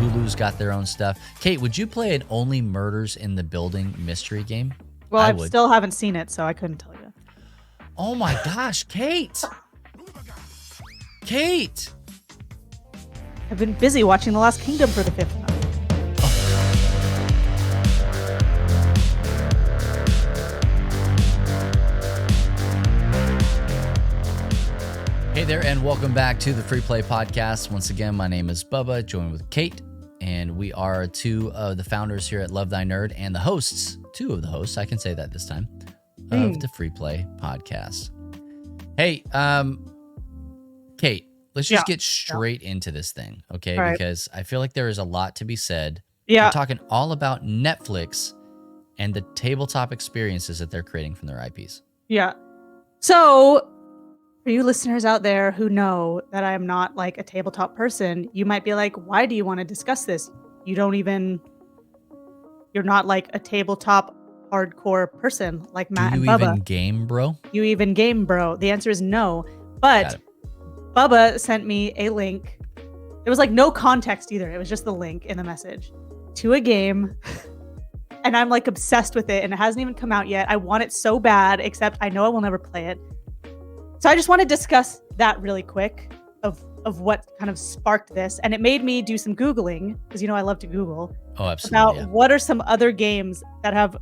Hulu's got their own stuff. Kate, would you play an Only Murders in the Building mystery game? Well, I still haven't seen it, so I couldn't tell you. Oh my gosh, Kate! Kate! I've been busy watching The Last Kingdom for the 5th time. Hey there, and welcome back to the Free Play Podcast. Once again, my name is Bubba, joined with Kate, and we are two of the founders here at Love Thy Nerd and the hosts, two of the hosts, I can say that this time, of the Free Play Podcast. Hey, Kate, let's just get straight into this thing, okay? Right. Because I feel like there is a lot to be said. Yeah. We're talking all about Netflix and the tabletop experiences that they're creating from their IPs. Yeah. So, for you listeners out there who know that I am not like a tabletop person, you might be like, why do you want to discuss this? You're not like a tabletop hardcore person like Matt and Bubba. Do you even game, bro? You even game, bro? The answer is no. But Bubba sent me a link. There was like no context either. It was just the link in the message to a game. And I'm like obsessed with it and it hasn't even come out yet. I want it so bad, except I know I will never play it. So I just want to discuss that really quick of what kind of sparked this. And it made me do some Googling, because you know I love to Google. Oh, absolutely. About what are some other games that have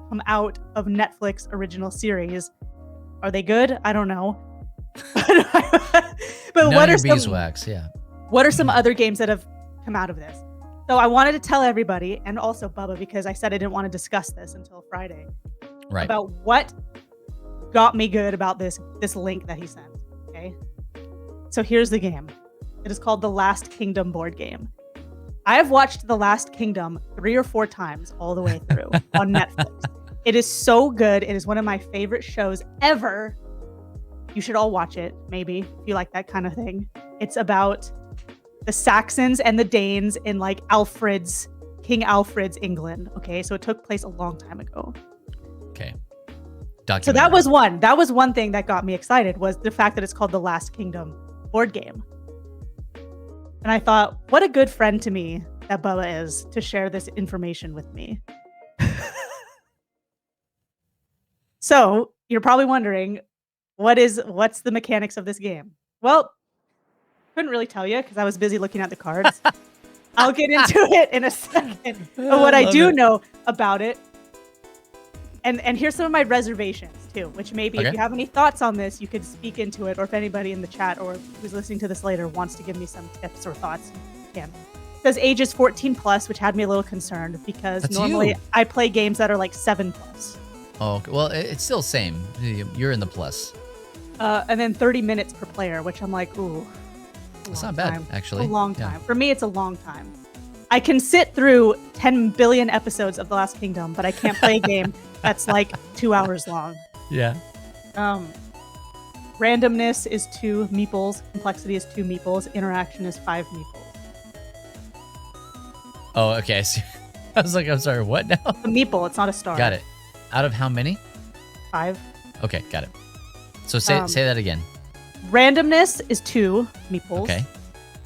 come out of Netflix original series. Are they good? I don't know. But what are some beeswax, yeah. What are some other games that have come out of this? So I wanted to tell everybody, and also Bubba, because I said I didn't want to discuss this until Friday. Right. About what got me good about this link that he sent. Okay. So here's the game. It is called The Last Kingdom board game. I have watched The Last Kingdom 3 or 4 times all the way through on Netflix. It is so good. It is one of my favorite shows ever. You should all watch it, maybe, if you like that kind of thing. It's about the Saxons and the Danes in like King Alfred's England. Okay, so it took place a long time ago. Okay. So that was one thing that got me excited, was the fact that it's called The Last Kingdom board game. And I thought, what a good friend to me that Bubba is to share this information with me. So you're probably wondering, what's the mechanics of this game? Well, couldn't really tell you because I was busy looking at the cards. I'll get into it in a second. But what I do know about it, and here's some of my reservations too, which maybe if you have any thoughts on this, you could speak into it, or if anybody in the chat or who's listening to this later wants to give me some tips or thoughts, you can. It says ages 14 plus, which had me a little concerned because normally I play games that are like 7 plus. Oh, okay. Well, it's still the same. You're in the plus. And then 30 minutes per player, which I'm like, ooh. It's not bad, actually. A long time. For me, it's a long time. I can sit through 10 billion episodes of The Last Kingdom, but I can't play a game that's like 2 hours long. Yeah. Randomness is 2 meeples. Complexity is 2 meeples. Interaction is 5 meeples. Oh, okay. I was like, I'm sorry, what now? A meeple, it's not a star. Got it. Out of how many? 5. Okay, got it. So say that again. Randomness is 2 meeples. Okay.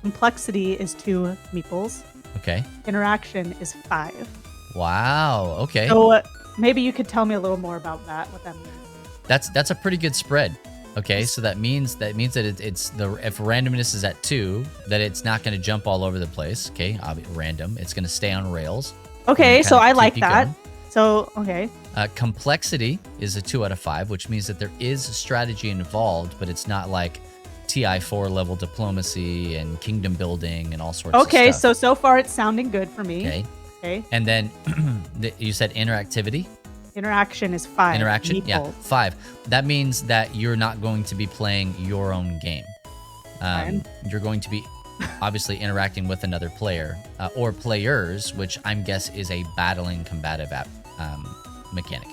Complexity is 2 meeples. Okay. Interaction is 5. Wow. Okay. So maybe you could tell me a little more about that, what that means. That's a pretty good spread. Okay, so that means that if randomness is at 2, that it's not going to jump all over the place. Okay, random. It's going to stay on rails. Okay, so I like that. Going. So okay. Complexity is a 2 out of 5, which means that there is strategy involved, but it's not like TI4 level diplomacy and kingdom building and all sorts of stuff. Okay, so far it's sounding good for me. Okay. And then you said interactivity. Interaction is 5. Interaction, meeples. yeah, 5. That means that you're not going to be playing your own game. You're going to be obviously interacting with another player or players, which I'm guess is a battling combative mechanic.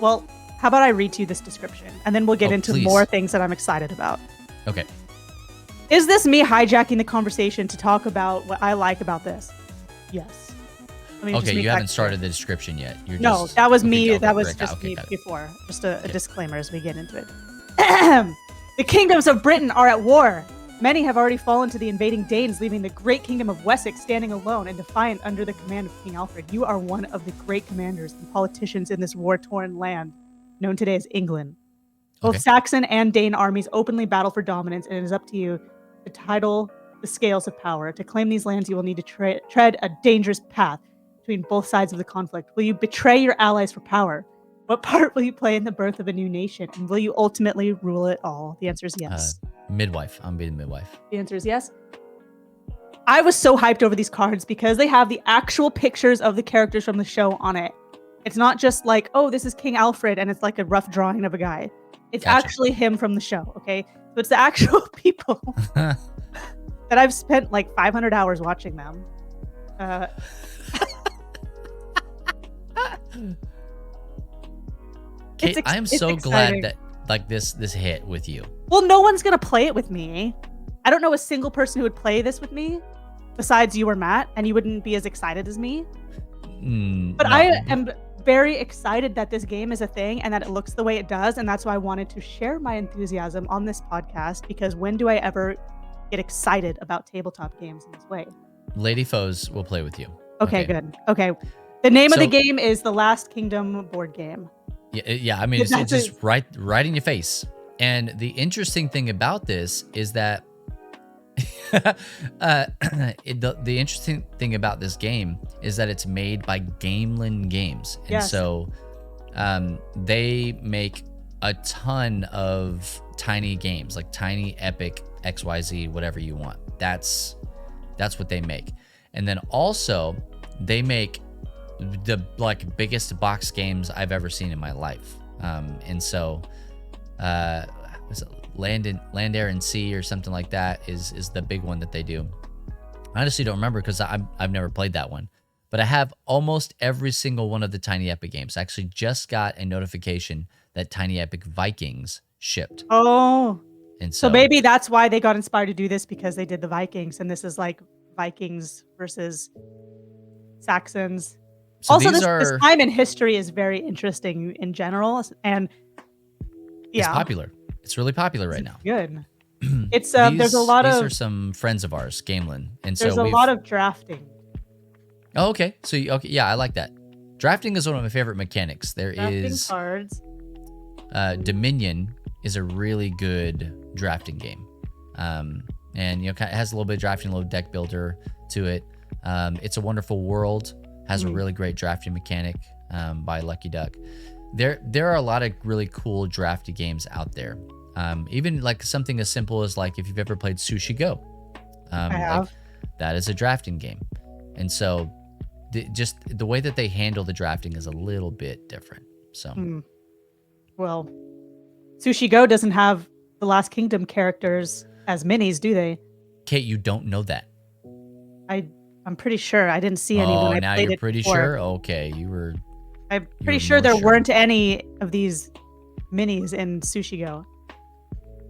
Well, how about I read to you this description, and then we'll get into more things that I'm excited about. Okay. Is this me hijacking the conversation to talk about what I like about this? Yes. Okay, you haven't started the description yet. No, that was me. That was just me before. Just a disclaimer as we get into it. The kingdoms of Britain are at war. Many have already fallen to the invading Danes, leaving the great kingdom of Wessex standing alone and defiant under the command of King Alfred. You are one of the great commanders and politicians in this war-torn land, known today as England. Both Saxon and Dane armies openly battle for dominance, and it is up to you to title the scales of power. To claim these lands, you will need to tread a dangerous path between both sides of the conflict. Will you betray your allies for power? What part will you play in the birth of a new nation? And will you ultimately rule it all? The answer is yes. Midwife. I'm being midwife. The answer is yes. I was so hyped over these cards because they have the actual pictures of the characters from the show on it. It's not just like, oh, this is King Alfred, and it's like a rough drawing of a guy. It's actually him from the show, okay? So it's the actual people that I've spent like 500 hours watching them. Kate, I am so glad that like this hit with you. Well, no one's gonna play it with me. I don't know a single person who would play this with me besides you or Matt, and you wouldn't be as excited as me. But I am very excited that this game is a thing and that it looks the way it does, and that's why I wanted to share my enthusiasm on this podcast, because when do I ever get excited about tabletop games in this way? Lady Foes will play with you. Okay, good. Okay. The name of the game is the Last Kingdom board game. Yeah. I mean, it's just right in your face. And the interesting thing about this is that the interesting thing about this game is that it's made by Gamelyn Games. And so they make a ton of tiny games, like tiny, epic, XYZ, whatever you want. That's what they make. And then also they make the like biggest box games I've ever seen in my life. And so was it Land, Air, and Sea or something like that is the big one that they do. I honestly don't remember because I've never played that one. But I have almost every single one of the Tiny Epic games. I actually just got a notification that Tiny Epic Vikings shipped. Oh. And so maybe that's why they got inspired to do this, because they did the Vikings, and this is like Vikings versus Saxons. So also, this time in history is very interesting in general, and it's popular. It's really popular right now. Good. It's there's a lot of. These are some friends of ours, Gamelyn, and there's a lot of drafting. Oh, okay. So yeah, I like that. Drafting is one of my favorite mechanics. Drafting cards. Dominion is a really good drafting game, and it has a little bit of drafting, a little deck builder to it. It's a Wonderful World has a really great drafting mechanic by Lucky Duck. There are a lot of really cool drafty games out there. Even like something as simple as like if you've ever played Sushi Go. I have. Like, that is a drafting game. And so just the way that they handle the drafting is a little bit different. So, well, Sushi Go doesn't have the Last Kingdom characters as minis, do they? Kate, you don't know that. I'm pretty sure. I didn't see any when I played it. Oh, now you're pretty sure? Okay, I'm pretty sure there weren't any of these minis in Sushi Go.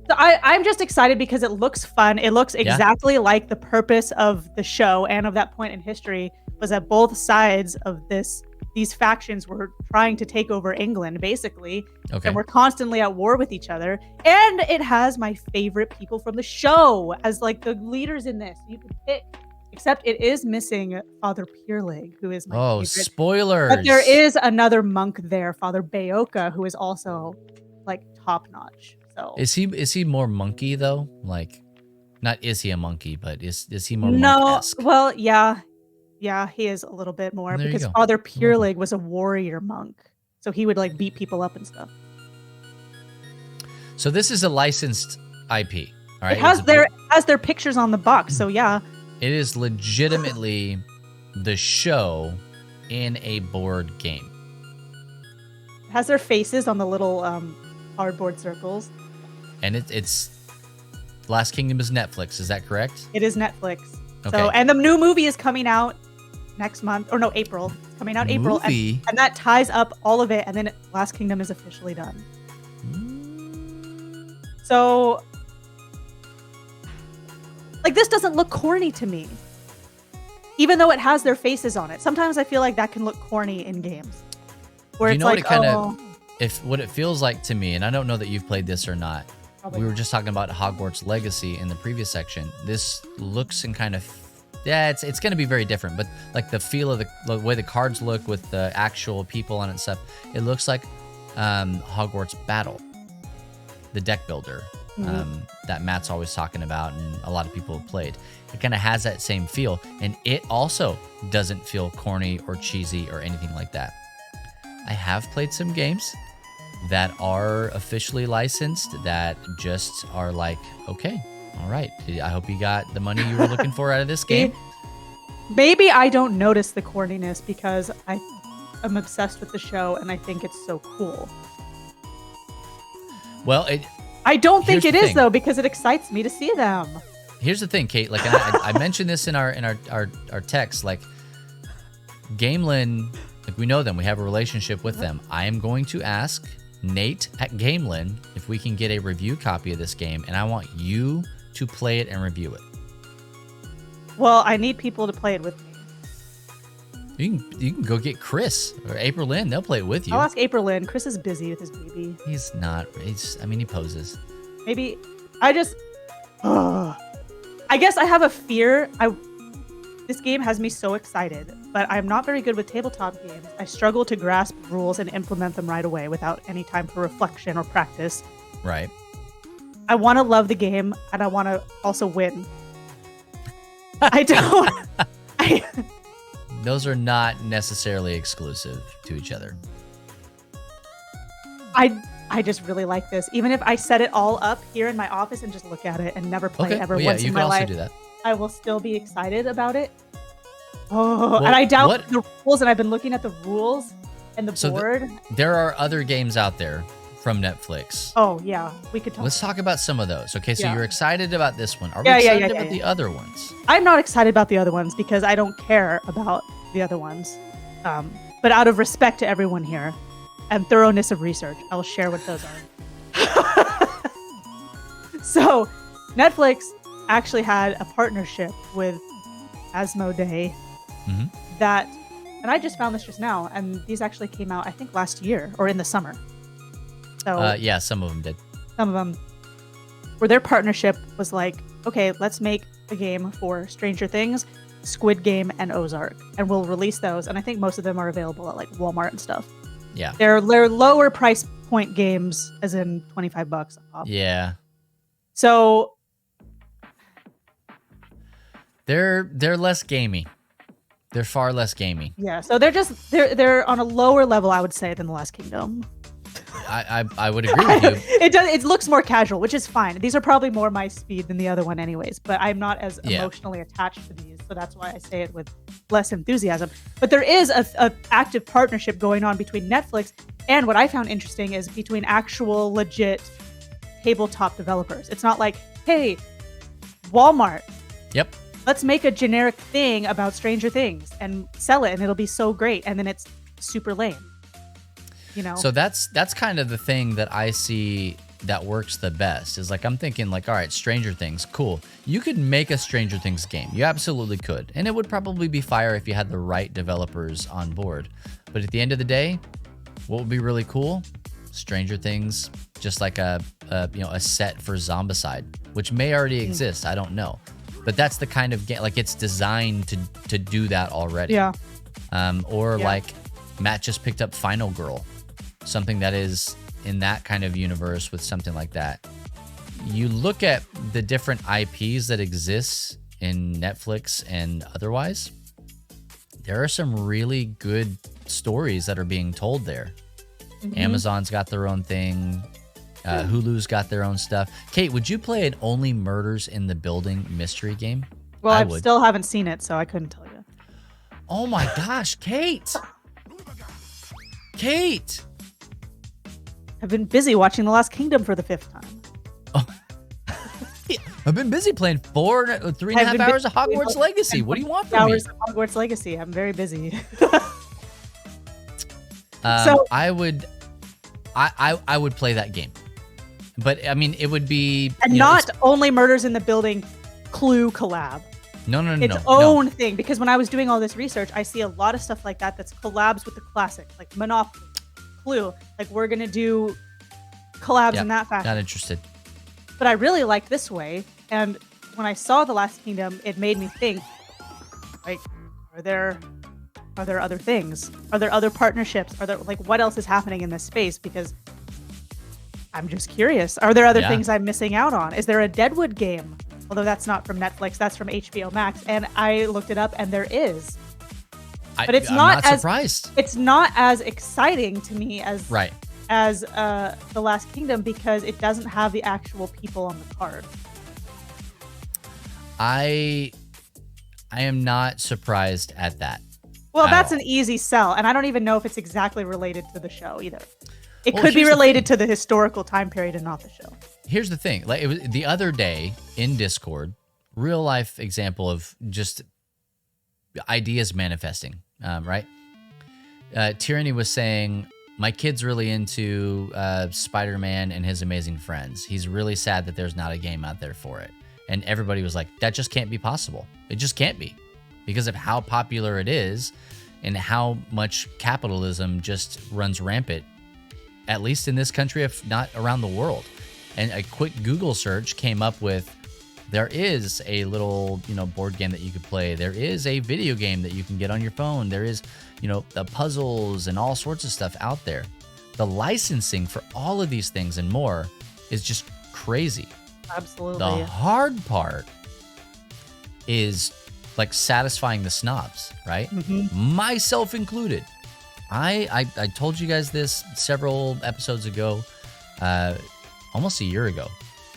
So I'm just excited because it looks fun. It looks exactly like the purpose of the show and of that point in history was that both sides of these factions were trying to take over England, basically. Okay. And we're constantly at war with each other. And it has my favorite people from the show as like the leaders in this. You can pick. Except it is missing Father Peerleg, who is my favorite. Oh, spoilers. But there is another monk there, Father Bayoka, who is also like top notch. So is he more monkey though? Like, not is he a monkey, but is he more monk-esque? No, well, yeah, he is a little bit more because Father Peerleg was a warrior monk, so he would like beat people up and stuff. So this is a licensed IP. All right, it has their pictures on the box, so yeah. It is legitimately the show in a board game. It has their faces on the little cardboard circles. And it's Last Kingdom is Netflix, is that correct? It is Netflix. Okay. So, and the new movie is coming out next month, or no, April. It's coming out April, and that ties up all of it, and then Last Kingdom is officially done. So, like, this doesn't look corny to me, even though it has their faces on it. Sometimes I feel like that can look corny in games, where you it's know like, what it kind of, what it feels like to me, and I don't know that you've played this or not. Probably we were not. just talking about Hogwarts Legacy in the previous section. This looks and kind of, yeah, it's going to be very different, but like the feel of the way the cards look with the actual people on it and stuff, it looks like Hogwarts Battle, the deck builder that Matt's always talking about and a lot of people have played. It kind of has that same feel, and it also doesn't feel corny or cheesy or anything like that. I have played some games that are officially licensed that just are like, okay, all right, I hope you got the money you were looking for out of this game. Maybe I don't notice the corniness because I'm obsessed with the show and I think it's so cool. Well, I don't think it is thing. though, because it excites me to see them. Here's the thing, Kate. Like I mentioned this in our text. Like Gamelyn, like we know them. We have a relationship with them. I am going to ask Nate at Gamelyn if we can get a review copy of this game, and I want you to play it and review it. Well, I need people to play it with me. You can go get Chris or April Lynn. They'll play it with you. I'll ask April Lynn. Chris is busy with his baby. He's not. He poses. Maybe I just. I guess I have a fear. This game has me so excited, but I'm not very good with tabletop games. I struggle to grasp rules and implement them right away without any time for reflection or practice. Right. I want to love the game, and I want to also win. I don't. Those are not necessarily exclusive to each other. I just really like this. Even if I set it all up here in my office and just look at it and never play it ever once in my life, you can also do that. I will still be excited about it. And I doubt the rules, and I've been looking at the rules and the board. There are other games out there from Netflix. Oh, yeah. We could talk. Let's talk about some of those. Okay, so you're excited about this one. Are we Yeah, excited about the other ones? I'm not excited about the other ones because I don't care about the other ones. But out of respect to everyone here and thoroughness of research, I'll share what those are. So, Netflix actually had a partnership with Asmodee that, and I just found this just now, and these actually came out, I think, last year or in the summer. So yeah, some of them did. Some of them, where their partnership was like, okay, let's make a game for Stranger Things, Squid Game, and Ozark, and we'll release those. And I think most of them are available at like Walmart and stuff. Yeah, they're lower price point games, as in $25 a pop. Yeah. So they're less gamey. They're far less gamey. Yeah, so they're on a lower level, I would say, than The Last Kingdom. I would agree with you. It looks more casual, which is fine. These are probably more my speed than the other one anyways, but I'm not as emotionally attached to these, so that's why I say it with less enthusiasm. But there is a active partnership going on between Netflix and, what I found interesting, is between actual legit tabletop developers. It's not like, hey, Walmart. Yep. Let's make a generic thing about Stranger Things and sell it, and it'll be so great, and then it's super lame. You know? So that's kind of the thing that I see that works the best, is like, I'm thinking like, all right, Stranger Things, cool. You could make a Stranger Things game. You absolutely could. And it would probably be fire if you had the right developers on board. But at the end of the day, what would be really cool? Stranger Things, just like a set for Zombicide, which may already exist. I don't know. But that's the kind of game, like, it's designed to do that already. Yeah. Like Matt just picked up Final Girl, something that is in that kind of universe with something like that. You look at the different IPs that exist in Netflix and otherwise, there are some really good stories that are being told there. Amazon's got their own thing. Hulu's got their own stuff. Kate, would you play an Only Murders in the Building mystery game? Well, I still haven't seen it, so I couldn't tell you. Oh my gosh, Kate! Kate! I've been busy watching The Last Kingdom for the 5th time. Oh. I've been busy playing 3.5 hours of Hogwarts Legacy. What do you want from me? Hours of Hogwarts Legacy. I'm very busy. So I would play that game. But I mean, it would be Only Murders in the Building Clue collab. No. Its own thing, because when I was doing all this research, I see a lot of stuff like that that's collabs with the classic, like Monopoly, Clue. Like, we're gonna do collabs in that fashion. Not interested. but I really like this way. And when I saw The Last Kingdom, it made me think, like, are there other things? Are there other partnerships? Are there, like, what else is happening in this space? Because I'm just curious. Are there other things I'm missing out on? Is there a Deadwood game? Although that's not from Netflix, that's from HBO Max. And I looked it up, and there is. But I'm not surprised. It's not as exciting to me as right. as The Last Kingdom because it doesn't have the actual people on the card. I am not surprised at that. Well, that's an easy sell, and I don't even know if it's exactly related to the show either. It could be related to the historical time period and not the show. Here's the thing. Like, it was the other day in Discord, real life example of just ideas manifesting, right? Tyranny was saying, my kid's really into Spider-Man and His Amazing Friends. He's really sad that there's not a game out there for it. And everybody was like, that just can't be possible. It just can't be. Because of how popular it is and how much capitalism just runs rampant, at least in this country, if not around the world. And a quick Google search came up with, there is a little, board game that you could play. There is a video game that you can get on your phone. There is, the puzzles and all sorts of stuff out there. The licensing for all of these things and more is just crazy. Absolutely. The hard part is like satisfying the snobs, right? Mm-hmm. Myself included. I told you guys this several episodes ago, almost a year ago,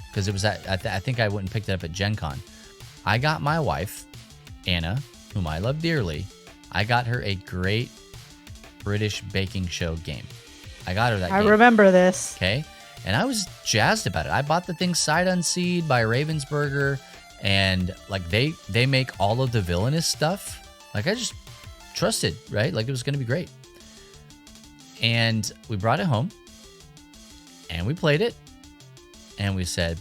because it was I think I went and picked it up at Gen Con. I got my wife, Anna, whom I love dearly, I got her a Great British Baking Show game. I got her that game. I remember this. Okay. And I was jazzed about it. I bought the thing sight unseen by Ravensburger, and like they make all of the villainous stuff. Like I just trusted, right? Like it was going to be great. And we brought it home and we played it and we said,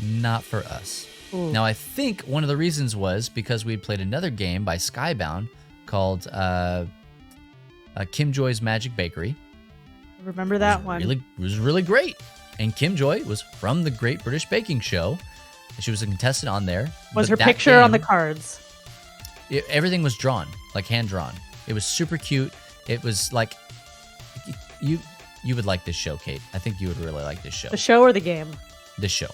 not for us. Ooh. Now, I think one of the reasons was because we played another game by Skybound called Kim Joy's Magic Bakery. Remember that one. It was really great. And Kim Joy was from the Great British Baking Show. She was a contestant on there. Was her picture on the cards? Everything was drawn, like hand drawn. It was super cute. It was like, you would like this show, Kate. I think you would really like this show. The show or the game? The show.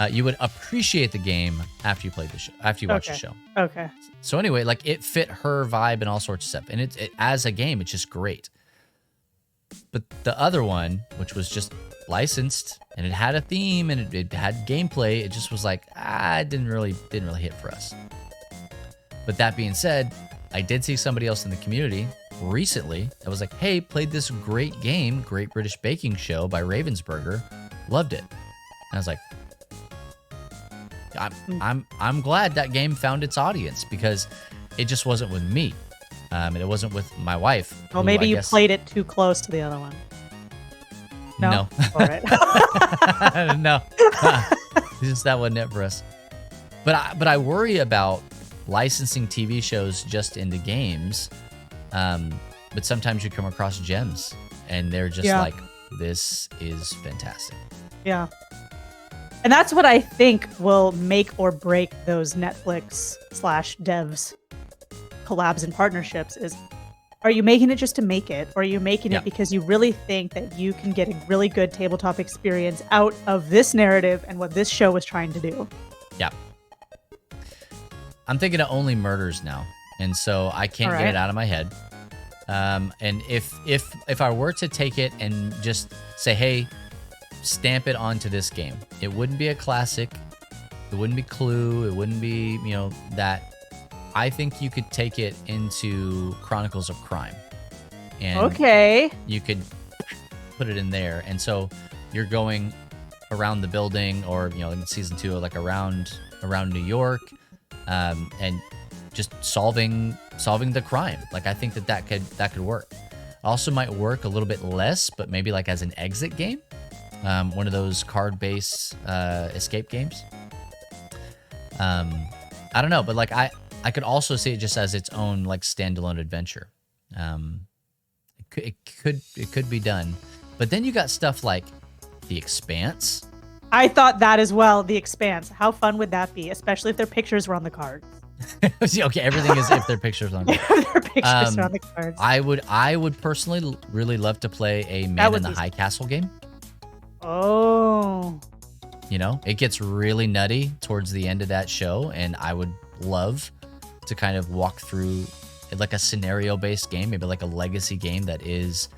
You would appreciate the game after you played the show, after you watched the show. Okay. So anyway, like it fit her vibe and all sorts of stuff. And it as a game, it's just great. But the other one, which was just licensed and it had a theme and it had gameplay, it just was like, it didn't really hit for us. But that being said, I did see somebody else in the community recently that was like, hey, played this great game, Great British Baking Show by Ravensburger, loved it. And I was like, I'm glad that game found its audience because it just wasn't with me. And it wasn't with my wife. Well, maybe you played it too close to the other one. No. All right. No. Just that wasn't it for us. But I worry about licensing TV shows just into games. But sometimes you come across gems and they're just like, this is fantastic. Yeah. And that's what I think will make or break those Netflix/devs collabs and partnerships is, are you making it just to make it? Or are you making it because you really think that you can get a really good tabletop experience out of this narrative and what this show was trying to do? Yeah. I'm thinking of Only Murders now. And so I can't get it out of my head. And if I were to take it and just say, hey, stamp it onto this game, it wouldn't be a classic. It wouldn't be Clue. It wouldn't be, that. I think you could take it into Chronicles of Crime. And you could put it in there. And so you're going around the building or, in season 2, like around New York, and just solving the crime. Like I think that could work. Also might work a little bit less, but maybe like as an exit game. One of those card-based escape games. I don't know, but like I could also see it just as its own like standalone adventure. It could be done, but then you got stuff like The Expanse. I thought that as well. The Expanse. How fun would that be? Especially if their pictures were on the cards. Okay, everything is if their pictures on. If their pictures are on the cards. I would personally really love to play a Man in the High Castle game. Oh. You know, it gets really nutty towards the end of that show, and I would love to kind of walk through like a scenario-based game, maybe like a legacy game that is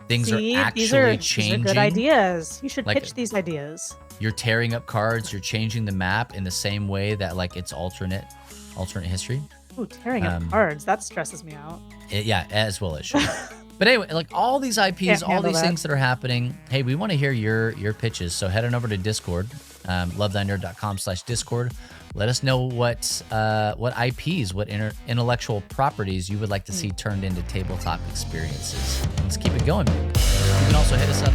things are actually changing. These are good ideas. You should Like, pitch these ideas. You're tearing up cards, you're changing the map in the same way that like it's alternate history. Ooh, tearing up cards. That stresses me out. Yeah, as well it should. But anyway, like all these IPs, all these things that are happening, hey, we want to hear your pitches. So head on over to Discord, lovethynerd.com/Discord. Let us know what IPs, what intellectual properties you would like to see turned into tabletop experiences. Let's keep it going. You can also hit us up